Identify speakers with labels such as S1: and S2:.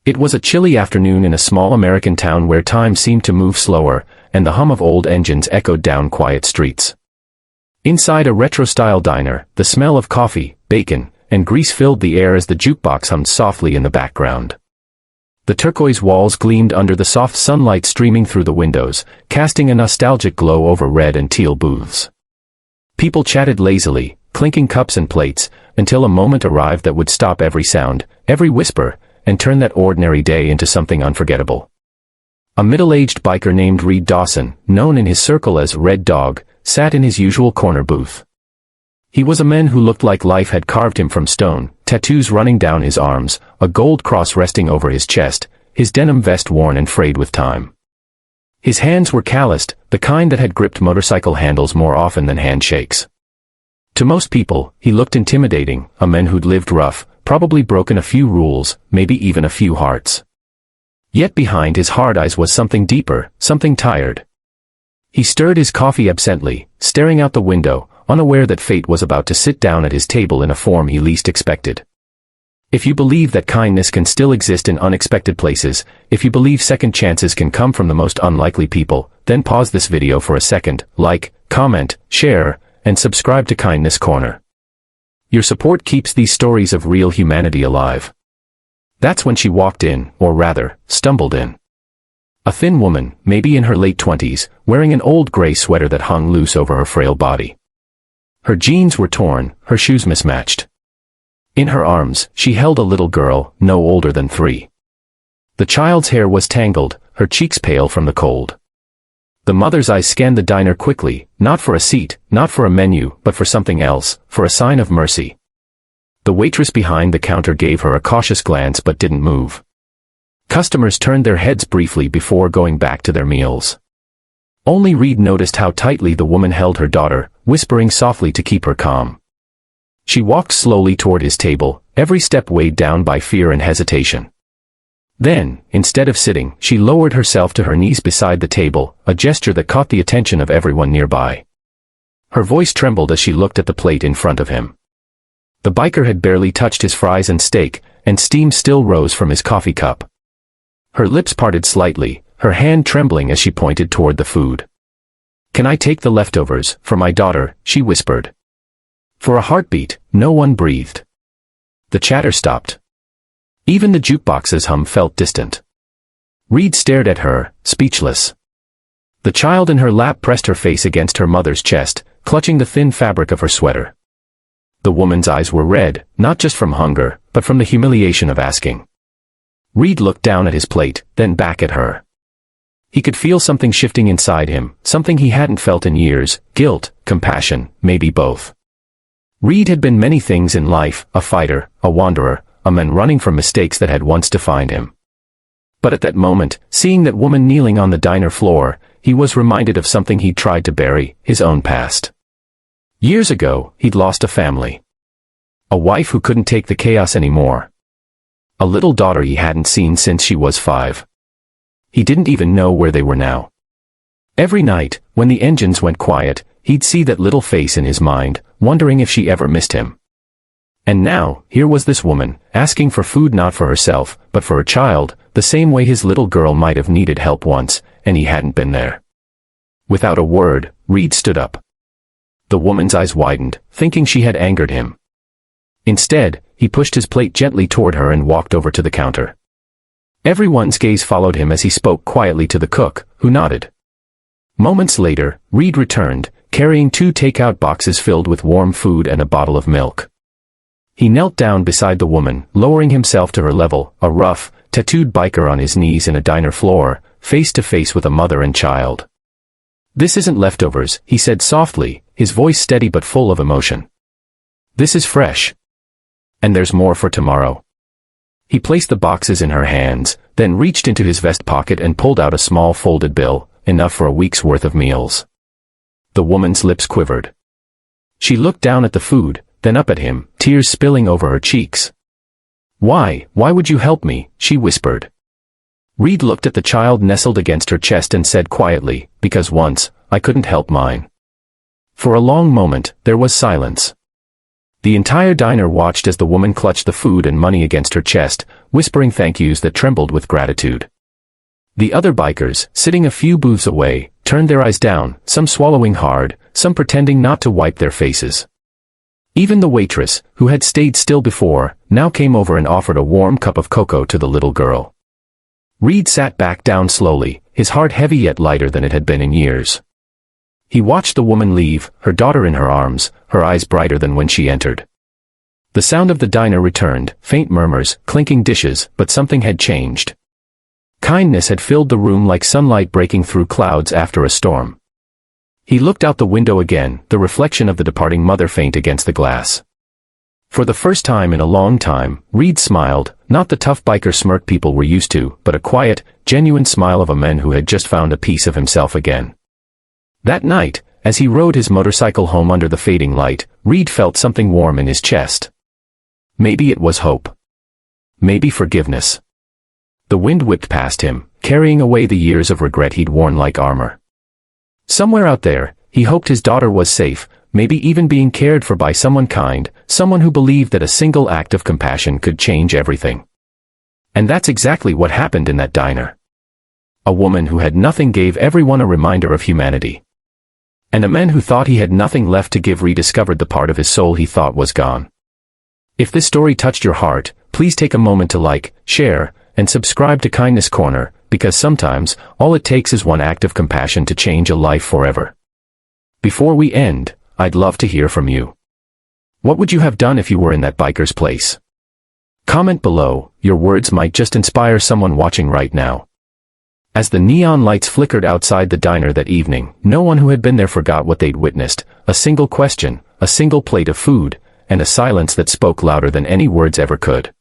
S1: It was a chilly afternoon in a small American town where time seemed to move slower, and the hum of old engines echoed down quiet streets. Inside a retro-style diner, the smell of coffee, bacon, and grease filled the air as the jukebox hummed softly in the background. The turquoise walls gleamed under the soft sunlight streaming through the windows, casting a nostalgic glow over red and teal booths. People chatted lazily, clinking cups and plates, until a moment arrived that would stop every sound, every whisper, and turn that ordinary day into something unforgettable. A middle-aged biker named Reed Dawson, known in his circle as Red Dog, sat in his usual corner booth. He was a man who looked like life had carved him from stone, tattoos running down his arms, a gold cross resting over his chest, his denim vest worn and frayed with time. His hands were calloused, the kind that had gripped motorcycle handles more often than handshakes. To most people, he looked intimidating, a man who'd lived rough, probably broken a few rules, maybe even a few hearts. Yet behind his hard eyes was something deeper, something tired. He stirred his coffee absently, staring out the window, unaware that fate was about to sit down at his table in a form he least expected. If you believe that kindness can still exist in unexpected places, if you believe second chances can come from the most unlikely people, then pause this video for a second, like, comment, share, and subscribe to Kindness Corner. Your support keeps these stories of real humanity alive. That's when she walked in, or rather, stumbled in. A thin woman, maybe in her late 20s, wearing an old gray sweater that hung loose over her frail body. Her jeans were torn, her shoes mismatched. In her arms, she held a little girl, no older than 3. The child's hair was tangled, her cheeks pale from the cold. The mother's eyes scanned the diner quickly, not for a seat, not for a menu, but for something else, for a sign of mercy. The waitress behind the counter gave her a cautious glance but didn't move. Customers turned their heads briefly before going back to their meals. Only Reed noticed how tightly the woman held her daughter, whispering softly to keep her calm. She walked slowly toward his table, every step weighed down by fear and hesitation. Then, instead of sitting, she lowered herself to her knees beside the table, a gesture that caught the attention of everyone nearby. Her voice trembled as she looked at the plate in front of him. The biker had barely touched his fries and steak, and steam still rose from his coffee cup. Her lips parted slightly, her hand trembling as she pointed toward the food. "Can I take the leftovers, for my daughter?" she whispered. For a heartbeat, no one breathed. The chatter stopped. Even the jukebox's hum felt distant. Reed stared at her, speechless. The child in her lap pressed her face against her mother's chest, clutching the thin fabric of her sweater. The woman's eyes were red, not just from hunger, but from the humiliation of asking. Reed looked down at his plate, then back at her. He could feel something shifting inside him, something he hadn't felt in years, guilt, compassion, maybe both. Reed had been many things in life, a fighter, a wanderer, a man running from mistakes that had once defined him. But at that moment, seeing that woman kneeling on the diner floor, he was reminded of something he'd tried to bury, his own past. Years ago, he'd lost a family. A wife who couldn't take the chaos anymore. A little daughter he hadn't seen since she was 5. He didn't even know where they were now. Every night, when the engines went quiet, he'd see that little face in his mind, wondering if she ever missed him. And now, here was this woman, asking for food not for herself, but for a child, the same way his little girl might have needed help once, and he hadn't been there. Without a word, Reed stood up. The woman's eyes widened, thinking she had angered him. Instead, he pushed his plate gently toward her and walked over to the counter. Everyone's gaze followed him as he spoke quietly to the cook, who nodded. Moments later, Reed returned, carrying 2 takeout boxes filled with warm food and a bottle of milk. He knelt down beside the woman, lowering himself to her level, a rough, tattooed biker on his knees in a diner floor, face to face with a mother and child. "This isn't leftovers," he said softly, his voice steady but full of emotion. "This is fresh. And there's more for tomorrow." He placed the boxes in her hands, then reached into his vest pocket and pulled out a small folded bill, enough for a week's worth of meals. The woman's lips quivered. She looked down at the food, then up at him, tears spilling over her cheeks. Why would you help me?" she whispered. Reed looked at the child nestled against her chest and said quietly, "Because once, I couldn't help mine." For a long moment, there was silence. The entire diner watched as the woman clutched the food and money against her chest, whispering thank yous that trembled with gratitude. The other bikers, sitting a few booths away, turned their eyes down, some swallowing hard, some pretending not to wipe their faces. Even the waitress, who had stayed still before, now came over and offered a warm cup of cocoa to the little girl. Reed sat back down slowly, his heart heavy yet lighter than it had been in years. He watched the woman leave, her daughter in her arms, her eyes brighter than when she entered. The sound of the diner returned, faint murmurs, clinking dishes, but something had changed. Kindness had filled the room like sunlight breaking through clouds after a storm. He looked out the window again, the reflection of the departing mother faint against the glass. For the first time in a long time, Reed smiled, not the tough biker smirk people were used to, but a quiet, genuine smile of a man who had just found a piece of himself again. That night, as he rode his motorcycle home under the fading light, Reed felt something warm in his chest. Maybe it was hope. Maybe forgiveness. The wind whipped past him, carrying away the years of regret he'd worn like armor. Somewhere out there, he hoped his daughter was safe, maybe even being cared for by someone kind, someone who believed that a single act of compassion could change everything. And that's exactly what happened in that diner. A woman who had nothing gave everyone a reminder of humanity. And a man who thought he had nothing left to give rediscovered the part of his soul he thought was gone. If this story touched your heart, please take a moment to like, share, and subscribe to Kindness Corner, because sometimes, all it takes is one act of compassion to change a life forever. Before we end, I'd love to hear from you. What would you have done if you were in that biker's place? Comment below, your words might just inspire someone watching right now. As the neon lights flickered outside the diner that evening, no one who had been there forgot what they'd witnessed, a single question, a single plate of food, and a silence that spoke louder than any words ever could.